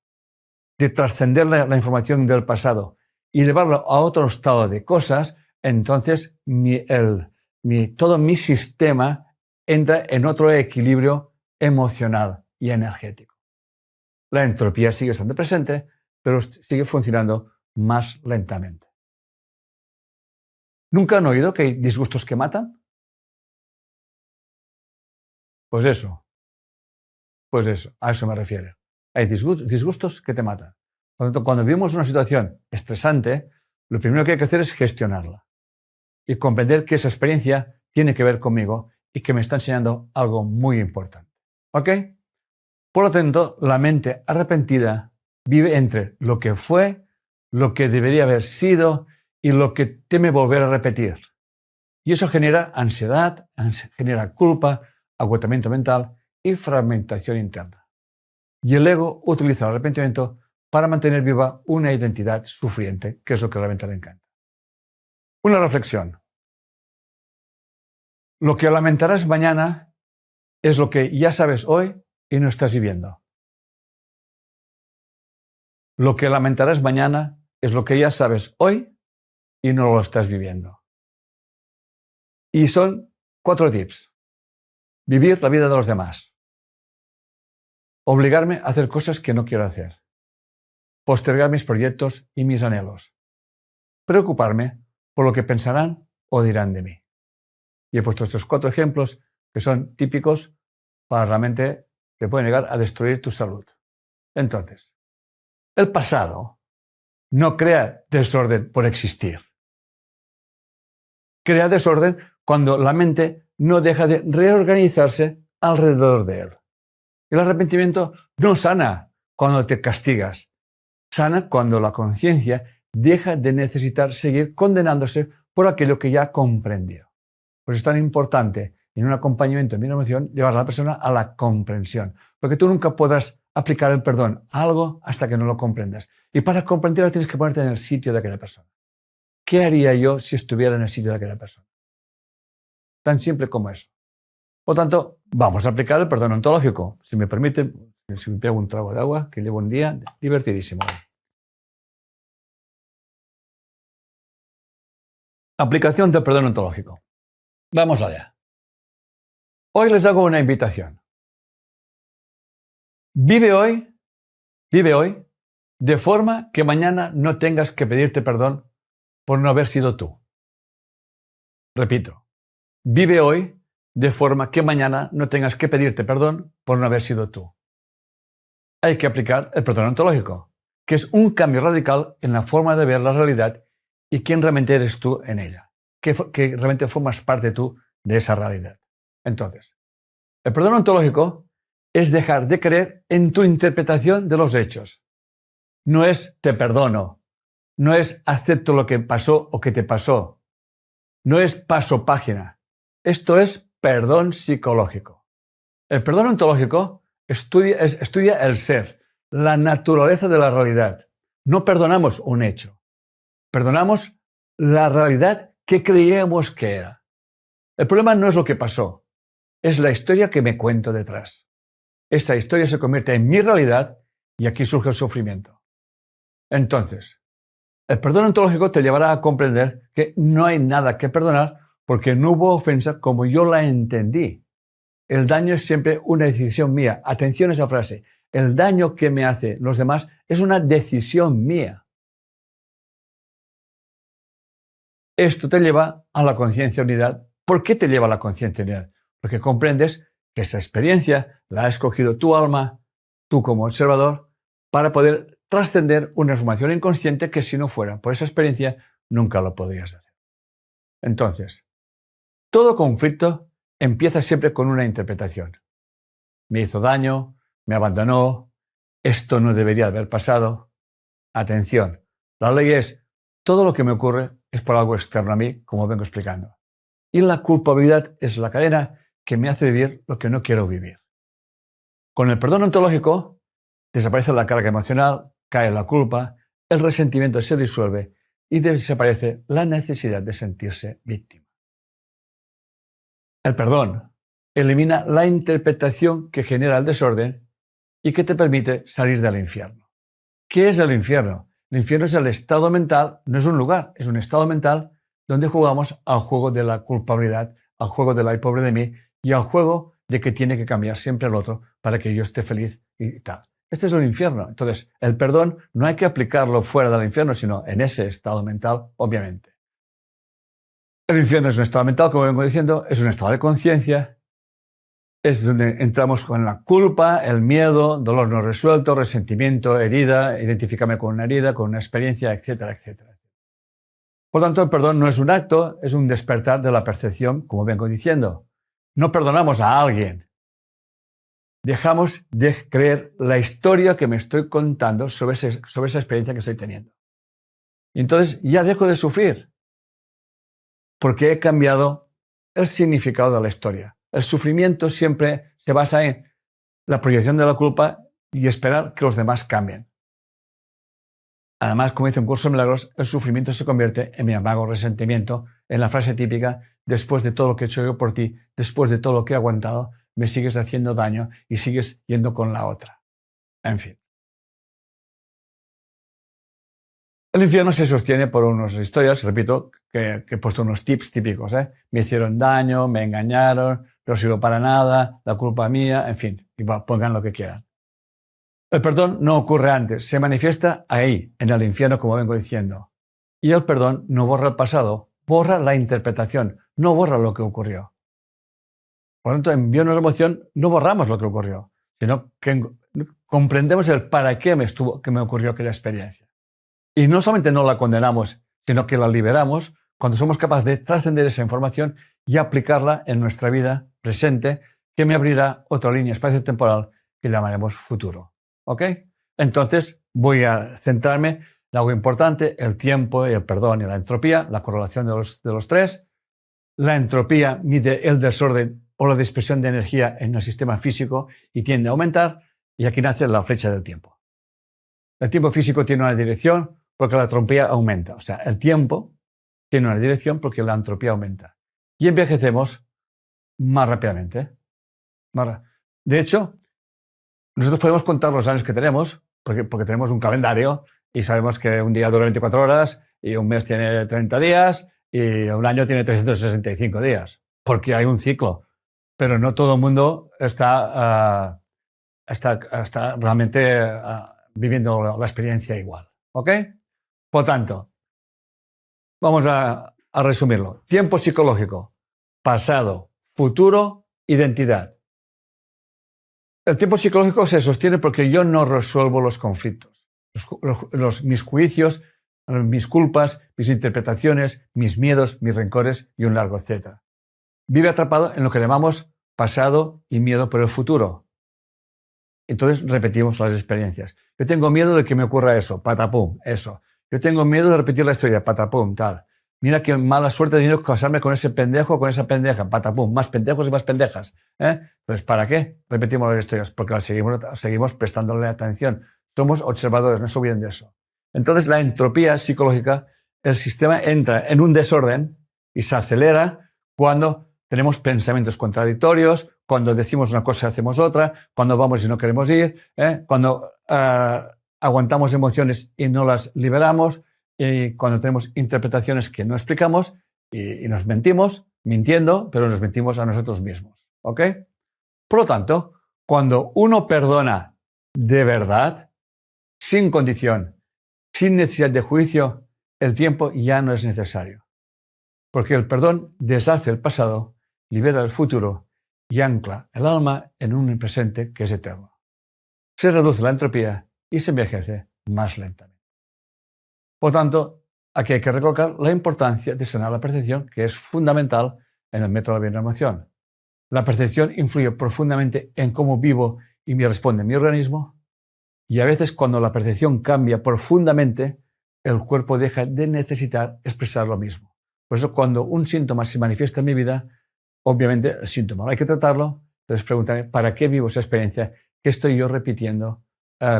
de trascender la información del pasado y llevarlo a otro estado de cosas, entonces todo mi sistema entra en otro equilibrio emocional y energético. La entropía sigue estando presente, pero sigue funcionando más lentamente. ¿Nunca han oído que hay disgustos que matan? Pues eso, a eso me refiero. Hay disgustos que te matan. Por lo tanto, cuando vivimos una situación estresante, lo primero que hay que hacer es gestionarla y comprender que esa experiencia tiene que ver conmigo y que me está enseñando algo muy importante. ¿Ok? Por lo tanto, la mente arrepentida vive entre lo que fue, lo que debería haber sido y lo que teme volver a repetir. Y eso genera ansiedad, genera culpa, agotamiento mental y fragmentación interna. Y el ego utiliza el arrepentimiento para mantener viva una identidad sufriente, que es lo que realmente le encanta. Una reflexión. Lo que lamentarás mañana es lo que ya sabes hoy y no estás viviendo. Lo que lamentarás mañana es lo que ya sabes hoy y no lo estás viviendo. Y son 4 tips. Vivir la vida de los demás. Obligarme a hacer cosas que no quiero hacer. Postergar mis proyectos y mis anhelos. Preocuparme por lo que pensarán o dirán de mí. Y he puesto estos 4 ejemplos que son típicos para realmente te pueden llegar a destruir tu salud. Entonces, el pasado no crea desorden por existir. Crea desorden cuando la mente no deja de reorganizarse alrededor de él. El arrepentimiento no sana cuando te castigas. Sana cuando la conciencia deja de necesitar seguir condenándose por aquello que ya comprendió. Pues es tan importante en un acompañamiento en mi emoción llevar a la persona a la comprensión. Porque tú nunca podrás aplicar el perdón a algo hasta que no lo comprendas. Y para comprenderlo tienes que ponerte en el sitio de aquella persona. ¿Qué haría yo si estuviera en el sitio de aquella persona? Tan simple como eso. Por tanto, vamos a aplicar el perdón ontológico. Si me permite, si me pego un trago de agua, que llevo un día divertidísimo. Aplicación del perdón ontológico. Vamos allá. Hoy les hago una invitación. Vive hoy de forma que mañana no tengas que pedirte perdón por no haber sido tú. Repito, vive hoy de forma que mañana no tengas que pedirte perdón por no haber sido tú. Hay que aplicar el perdón ontológico, que es un cambio radical en la forma de ver la realidad y quién realmente eres tú en ella, que realmente formas parte tú de esa realidad. Entonces, el perdón ontológico es dejar de creer en tu interpretación de los hechos. No es te perdono, no es acepto lo que pasó o que te pasó, no es paso página. Esto es perdón psicológico. El perdón ontológico estudia el ser, la naturaleza de la realidad. No perdonamos un hecho, perdonamos la realidad que creíamos que era. El problema no es lo que pasó, es la historia que me cuento detrás. Esa historia se convierte en mi realidad y aquí surge el sufrimiento. Entonces, el perdón ontológico te llevará a comprender que no hay nada que perdonar porque no hubo ofensa como yo la entendí. El daño es siempre una decisión mía. Atención a esa frase. El daño que me hacen los demás es una decisión mía. Esto te lleva a la conciencia unidad. ¿Por qué te lleva a la conciencia unidad? Porque comprendes que esa experiencia la ha escogido tu alma, tú como observador, para poder trascender una información inconsciente que si no fuera por esa experiencia nunca lo podrías hacer. Entonces, todo conflicto empieza siempre con una interpretación. Me hizo daño, me abandonó, esto no debería haber pasado. Atención, la ley es, todo lo que me ocurre es por algo externo a mí, como vengo explicando. Y la culpabilidad es la cadena que me hace vivir lo que no quiero vivir. Con el perdón ontológico desaparece la carga emocional, cae la culpa, el resentimiento se disuelve y desaparece la necesidad de sentirse víctima. El perdón elimina la interpretación que genera el desorden y que te permite salir del infierno. ¿Qué es el infierno? El infierno es el estado mental, no es un lugar, es un estado mental donde jugamos al juego de la culpabilidad, al juego del ay pobre de mí y al juego de que tiene que cambiar siempre el otro para que yo esté feliz y tal. Este es el infierno. Entonces, el perdón no hay que aplicarlo fuera del infierno, sino en ese estado mental, obviamente. El infierno es un estado mental, como vengo diciendo, es un estado de conciencia, es donde entramos con la culpa, el miedo, dolor no resuelto, resentimiento, herida, identificarme con una herida, con una experiencia, etcétera, etcétera. Por tanto, el perdón no es un acto, es un despertar de la percepción, como vengo diciendo. No perdonamos a alguien. Dejamos de creer la historia que me estoy contando sobre esa experiencia que estoy teniendo. Y entonces ya dejo de sufrir, porque he cambiado el significado de la historia. El sufrimiento siempre se basa en la proyección de la culpa y esperar que los demás cambien. Además, como dice un curso de milagros, el sufrimiento se convierte en mi amargo resentimiento, en la frase típica, después de todo lo que he hecho yo por ti, después de todo lo que he aguantado, me sigues haciendo daño y sigues yendo con la otra. En fin. El infierno se sostiene por unas historias, repito, que he puesto unos tips típicos. Me hicieron daño, me engañaron, no sirvo para nada, la culpa mía, en fin, y pongan lo que quieran. El perdón no ocurre antes, se manifiesta ahí, en el infierno, como vengo diciendo. Y el perdón no borra el pasado, borra la interpretación, no borra lo que ocurrió. Por lo tanto, en Bio Neuroemoción no borramos lo que ocurrió, sino que comprendemos el para qué me ocurrió aquella experiencia. Y no solamente no la condenamos, sino que la liberamos cuando somos capaces de trascender esa información y aplicarla en nuestra vida presente, que me abrirá otra línea espacio-temporal que llamaremos futuro. ¿Ok? Entonces voy a centrarme en algo importante, el tiempo y el perdón y la entropía, la correlación de los tres. La entropía mide el desorden o la dispersión de energía en el sistema físico y tiende a aumentar, y aquí nace la flecha del tiempo. El tiempo físico tiene una dirección porque la entropía aumenta. O sea, el tiempo tiene una dirección porque la entropía aumenta. Y envejecemos más rápidamente. De hecho, nosotros podemos contar los años que tenemos porque tenemos un calendario y sabemos que un día dura 24 horas y un mes tiene 30 días y un año tiene 365 días, porque hay un ciclo. Pero no todo el mundo está realmente viviendo la experiencia igual. ¿Ok? Por tanto, vamos a resumirlo. Tiempo psicológico, pasado, futuro, identidad. El tiempo psicológico se sostiene porque yo no resuelvo los conflictos. Mis juicios, mis culpas, mis interpretaciones, mis miedos, mis rencores y un largo etcétera. Vive atrapado en lo que llamamos pasado y miedo por el futuro. Entonces repetimos las experiencias. Yo tengo miedo de que me ocurra eso, patapum, eso. Yo tengo miedo de repetir la historia, patapum, tal. Mira qué mala suerte he tenido casarme con ese pendejo o con esa pendeja, patapum, más pendejos y más pendejas. Entonces, ¿para qué repetimos las historias? Porque seguimos prestándole atención. Somos observadores, no se olviden de eso. Entonces, la entropía psicológica, el sistema entra en un desorden y se acelera cuando tenemos pensamientos contradictorios, cuando decimos una cosa y hacemos otra, cuando vamos y no queremos ir, cuando aguantamos emociones y no las liberamos, y cuando tenemos interpretaciones que no explicamos y nos mentimos, mintiendo, pero nos mentimos a nosotros mismos. ¿Ok? Por lo tanto, cuando uno perdona de verdad, sin condición, sin necesidad de juicio, el tiempo ya no es necesario. Porque el perdón deshace el pasado, libera el futuro y ancla el alma en un presente que es eterno. Se reduce la entropía y se envejece más lentamente. Por tanto, aquí hay que recalcar la importancia de sanar la percepción, que es fundamental en el método de bioemoción. La percepción influye profundamente en cómo vivo y me responde mi organismo, y a veces cuando la percepción cambia profundamente, el cuerpo deja de necesitar expresar lo mismo. Por eso cuando un síntoma se manifiesta en mi vida, obviamente el síntoma hay que tratarlo, entonces preguntarme ¿para qué vivo esa experiencia? que estoy yo repitiendo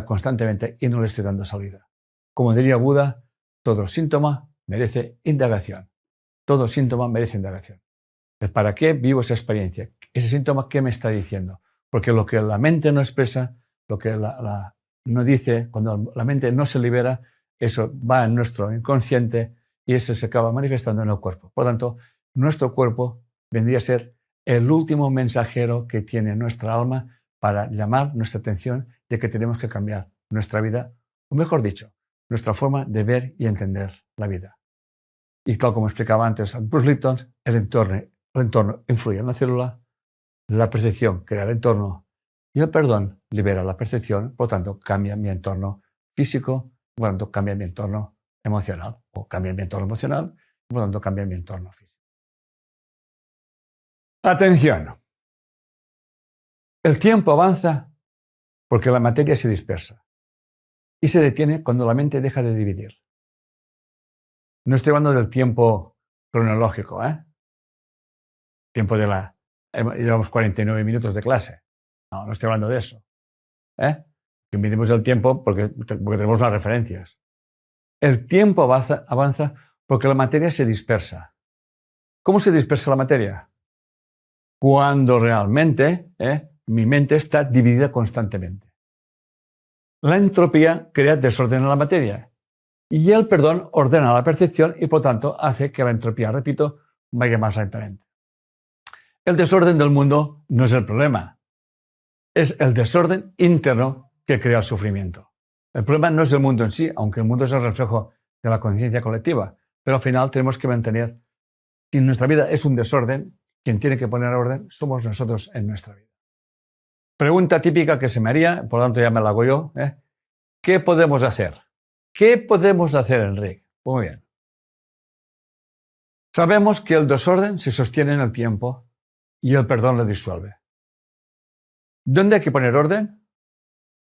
constantemente y no le estoy dando salida. Como diría Buda, todo síntoma merece indagación. Todo síntoma merece indagación. ¿El para qué vivo esa experiencia? Ese síntoma, ¿qué me está diciendo? Porque lo que la mente no expresa, lo que no dice, cuando la mente no se libera, eso va en nuestro inconsciente y eso se acaba manifestando en el cuerpo. Por lo tanto, nuestro cuerpo vendría a ser el último mensajero que tiene nuestra alma para llamar nuestra atención de que tenemos que cambiar nuestra vida, o mejor dicho, nuestra forma de ver y entender la vida. Y tal como explicaba antes Bruce Lipton, el entorno influye en la célula, la percepción crea el entorno y el perdón libera la percepción, por lo tanto cambia mi entorno físico, por lo tanto cambia mi entorno emocional, o cambia mi entorno emocional, por lo tanto cambia mi entorno físico. Atención. El tiempo avanza porque la materia se dispersa y se detiene cuando la mente deja de dividir. No estoy hablando del tiempo cronológico, Tiempo llevamos 49 minutos de clase. No estoy hablando de eso. Que midimos el tiempo porque tenemos las referencias. El tiempo avanza porque la materia se dispersa. ¿Cómo se dispersa la materia? Cuando realmente mi mente está dividida constantemente. La entropía crea desorden en la materia y el perdón ordena la percepción y por tanto hace que la entropía, repito, vaya más lentamente. El desorden del mundo no es el problema, es el desorden interno que crea el sufrimiento. El problema no es el mundo en sí, aunque el mundo es el reflejo de la conciencia colectiva, pero al final tenemos que mantener, si nuestra vida es un desorden, quien tiene que poner orden somos nosotros en nuestra vida. Pregunta típica que se me haría, por lo tanto ya me la hago yo. ¿Qué podemos hacer? ¿Qué podemos hacer, Enrique? Muy bien. Sabemos que el desorden se sostiene en el tiempo y el perdón lo disuelve. ¿Dónde hay que poner orden?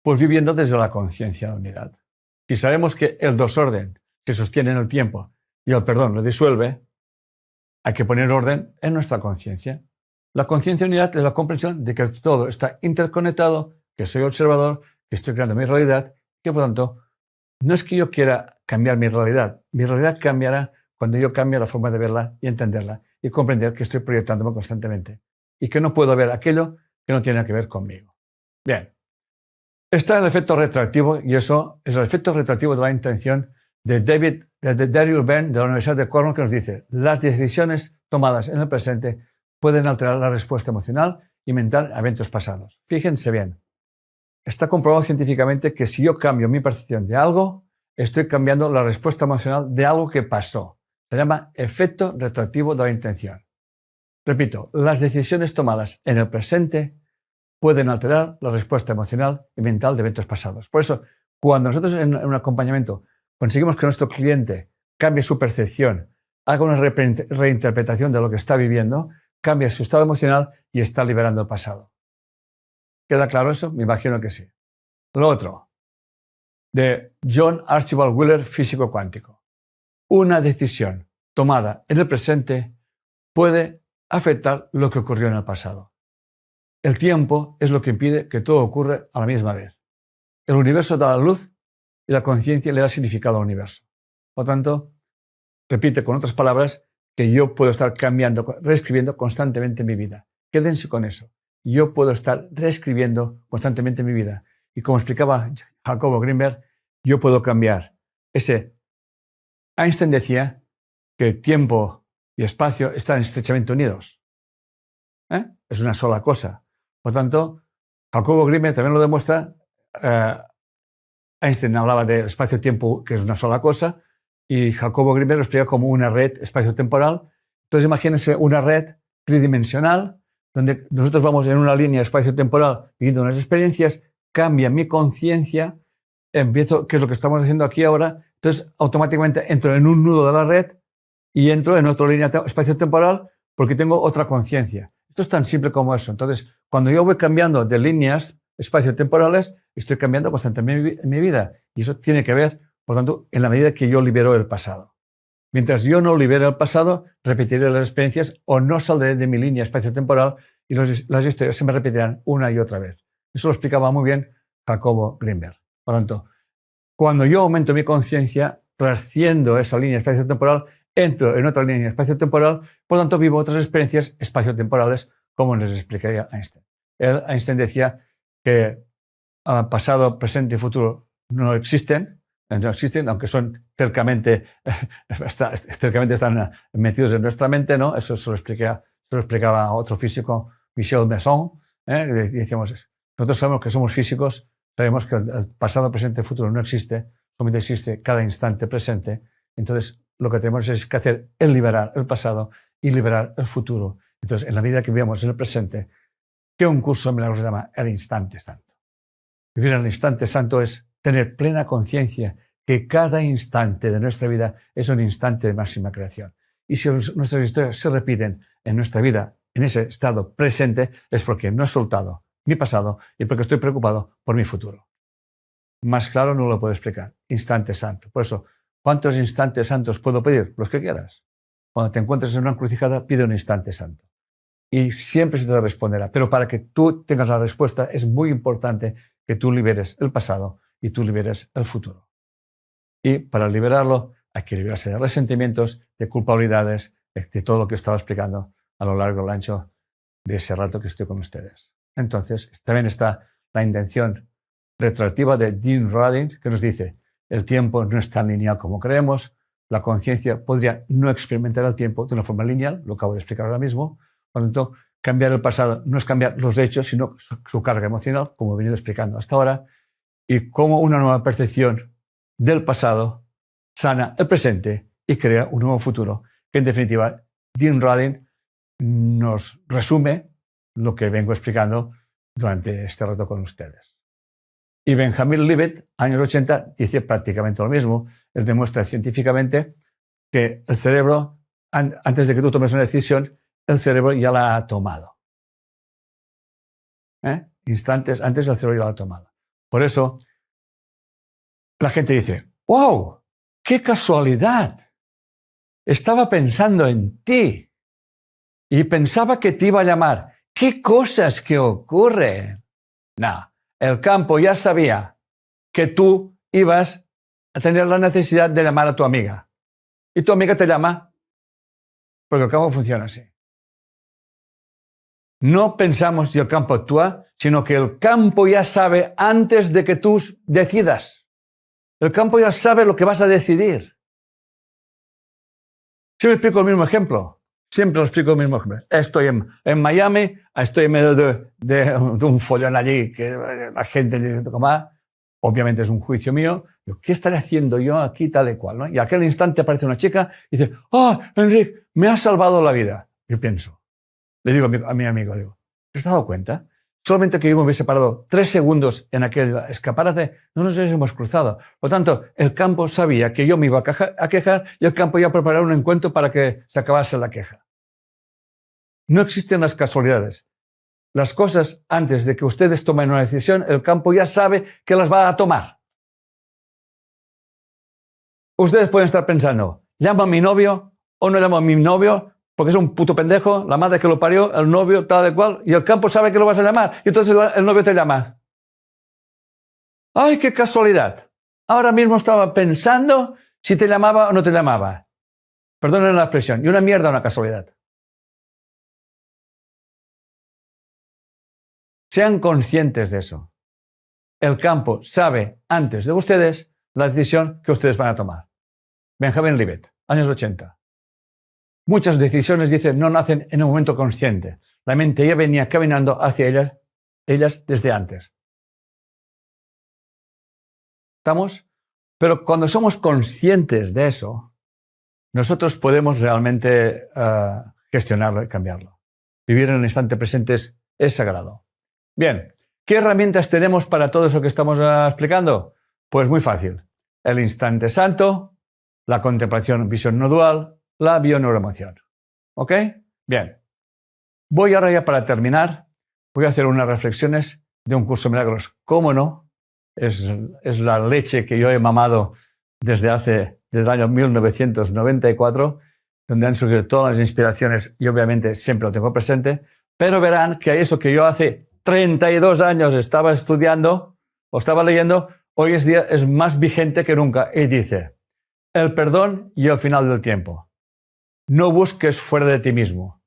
Pues viviendo desde la conciencia de unidad. Si sabemos que el desorden se sostiene en el tiempo y el perdón lo disuelve, hay que poner orden en nuestra conciencia. La conciencia de unidad es la comprensión de que todo está interconectado, que soy observador, que estoy creando mi realidad, que por tanto no es que yo quiera cambiar mi realidad cambiará cuando yo cambie la forma de verla y entenderla y comprender que estoy proyectándome constantemente y que no puedo ver aquello que no tiene que ver conmigo. Bien, está el efecto retroactivo y eso es el efecto retroactivo de la intención de Daryl Byrne de la Universidad de Cornell, que nos dice: las decisiones tomadas en el presente pueden alterar la respuesta emocional y mental a eventos pasados. Fíjense bien, está comprobado científicamente que si yo cambio mi percepción de algo, estoy cambiando la respuesta emocional de algo que pasó. Se llama efecto retroactivo de la intención. Repito, las decisiones tomadas en el presente pueden alterar la respuesta emocional y mental de eventos pasados. Por eso, cuando nosotros en un acompañamiento conseguimos que nuestro cliente cambie su percepción, haga una reinterpretación de lo que está viviendo, cambia su estado emocional y está liberando el pasado. ¿Queda claro eso? Me imagino que sí. Lo otro, de John Archibald Wheeler, físico cuántico. Una decisión tomada en el presente puede afectar lo que ocurrió en el pasado. El tiempo es lo que impide que todo ocurra a la misma vez. El universo da la luz y la conciencia le da significado al universo. Por lo tanto, repite con otras palabras que yo puedo estar cambiando, reescribiendo constantemente mi vida. Quédense con eso. Yo puedo estar reescribiendo constantemente mi vida. Y como explicaba Jacobo Grinberg, yo puedo cambiar. Einstein decía que tiempo y espacio están estrechamente unidos. Es una sola cosa. Por tanto, Jacobo Grinberg también lo demuestra. Einstein hablaba de espacio-tiempo, que es una sola cosa, y Jacobo Grinberg lo explica como una red espacio-temporal. Entonces imagínense una red tridimensional donde nosotros vamos en una línea espacio-temporal viviendo unas experiencias, cambia mi conciencia, empiezo, ¿qué es lo que estamos haciendo aquí ahora? Entonces automáticamente entro en un nudo de la red y entro en otra línea espacio-temporal porque tengo otra conciencia. Esto es tan simple como eso. Entonces, cuando yo voy cambiando de líneas espacio-temporales, estoy cambiando constantemente mi vida. Y eso tiene que ver, por tanto, en la medida que yo libero el pasado. Mientras yo no libere el pasado, repetiré las experiencias o no saldré de mi línea espacio-temporal y las historias se me repetirán una y otra vez. Eso lo explicaba muy bien Jacobo Greenberg. Por lo tanto, cuando yo aumento mi conciencia, trasciendo esa línea espacio-temporal, entro en otra línea espacio-temporal, por lo tanto vivo otras experiencias espacio-temporales, como nos explicaría Einstein. Einstein decía que pasado, presente y futuro no existen, aunque son cercamente están metidos en nuestra mente, ¿no? Eso se lo explicaba otro físico, Michel Masson, decíamos, nosotros sabemos que somos físicos, sabemos que el pasado, presente y futuro no existe, solamente existe cada instante presente. Entonces, lo que tenemos es que hacer es liberar el pasado y liberar el futuro. Entonces, en la vida que vivimos en el presente, que un curso de milagros se llama el instante santo. Vivir en el instante santo es tener plena conciencia que cada instante de nuestra vida es un instante de máxima creación. Y si nuestras historias se repiten en nuestra vida, en ese estado presente, es porque no he soltado mi pasado y porque estoy preocupado por mi futuro. Más claro no lo puedo explicar. Instante santo. Por eso, ¿cuántos instantes santos puedo pedir? Los que quieras. Cuando te encuentres en una encrucijada, pide un instante santo. Y siempre se te responderá. Pero para que tú tengas la respuesta, es muy importante que tú liberes el pasado y tú liberes el futuro. Y para liberarlo, hay que liberarse de resentimientos, de culpabilidades, de todo lo que he estado explicando a lo largo y ancho de ese rato que estoy con ustedes. Entonces, también está la intención retroactiva de Dean Radin, que nos dice, el tiempo no es tan lineal como creemos, la conciencia podría no experimentar el tiempo de una forma lineal, lo acabo de explicar ahora mismo. Por lo tanto, cambiar el pasado no es cambiar los hechos, sino su carga emocional, como he venido explicando hasta ahora, y cómo una nueva percepción del pasado sana el presente y crea un nuevo futuro, que en definitiva Dean Radin nos resume lo que vengo explicando durante este rato con ustedes. Y Benjamin Libet, años 80, dice prácticamente lo mismo. Él demuestra científicamente que el cerebro, antes de que tú tomes una decisión, el cerebro ya la ha tomado. Instantes antes el cerebro ya la ha tomado. Por eso, la gente dice, ¡wow! ¡Qué casualidad! Estaba pensando en ti y pensaba que te iba a llamar. ¿Qué cosas que ocurren? No, el campo ya sabía que tú ibas a tener la necesidad de llamar a tu amiga. Y tu amiga te llama porque el campo funciona así. No pensamos si el campo actúa, sino que el campo ya sabe antes de que tú decidas. El campo ya sabe lo que vas a decidir. Siempre explico el mismo ejemplo. Siempre lo explico el mismo ejemplo. Estoy en Miami, estoy en medio de un follón allí que la gente dice, obviamente es un juicio mío. ¿Qué estaré haciendo yo aquí tal y cual? ¿No? Y a aquel instante aparece una chica y dice, Enrique, me has salvado la vida. Yo pienso, le digo a mi amigo, ¿te has dado cuenta? Solamente que yo me hubiese parado 3 segundos en aquel escaparate, no nos hubiésemos cruzado. Por lo tanto, el campo sabía que yo me iba a quejar y el campo ya preparó un encuentro para que se acabase la queja. No existen las casualidades. Las cosas, antes de que ustedes tomen una decisión, el campo ya sabe que las va a tomar. Ustedes pueden estar pensando, ¿llamo a mi novio o no llamo a mi novio? Porque es un puto pendejo, la madre que lo parió, el novio, tal y cual, y el campo sabe que lo vas a llamar, y entonces el novio te llama. ¡Ay, qué casualidad! Ahora mismo estaba pensando si te llamaba o no te llamaba. Perdonen la expresión, y una mierda una casualidad. Sean conscientes de eso. El campo sabe antes de ustedes la decisión que ustedes van a tomar. Benjamin Libet, años 80. Muchas decisiones, dicen, no nacen en un momento consciente. La mente ya venía caminando hacia ellas desde antes. ¿Estamos? Pero cuando somos conscientes de eso, nosotros podemos realmente gestionarlo y cambiarlo. Vivir en el instante presente es sagrado. Bien, ¿qué herramientas tenemos para todo eso que estamos explicando? Pues muy fácil. El instante santo, la contemplación, visión no dual, la bioneuroemoción. ¿Ok? Bien. Voy ahora ya para terminar, voy a hacer unas reflexiones de un curso de milagros. ¿Cómo no? Es la leche que yo he mamado desde el año 1994, donde han surgido todas las inspiraciones y obviamente siempre lo tengo presente, pero verán que eso que yo hace 32 años estaba estudiando o estaba leyendo, hoy en día es más vigente que nunca. Y dice, el perdón y el final del tiempo. No busques fuera de ti mismo,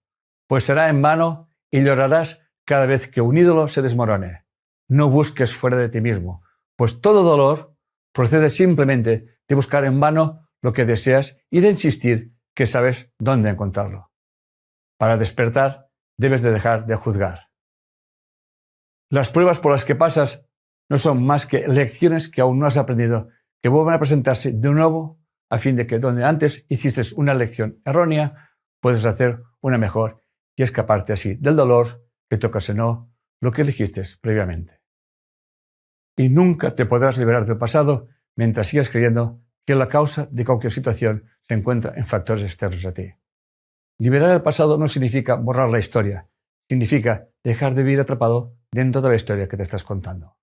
pues será en vano y llorarás cada vez que un ídolo se desmorone. No busques fuera de ti mismo, pues todo dolor procede simplemente de buscar en vano lo que deseas y de insistir que sabes dónde encontrarlo. Para despertar, debes de dejar de juzgar. Las pruebas por las que pasas no son más que lecciones que aún no has aprendido, que vuelven a presentarse de nuevo a fin de que donde antes hiciste una lección errónea, puedes hacer una mejor y escaparte así del dolor que te ocasionó lo que elegiste previamente. Y nunca te podrás liberar del pasado mientras sigas creyendo que la causa de cualquier situación se encuentra en factores externos a ti. Liberar el pasado no significa borrar la historia, significa dejar de vivir atrapado dentro de la historia que te estás contando.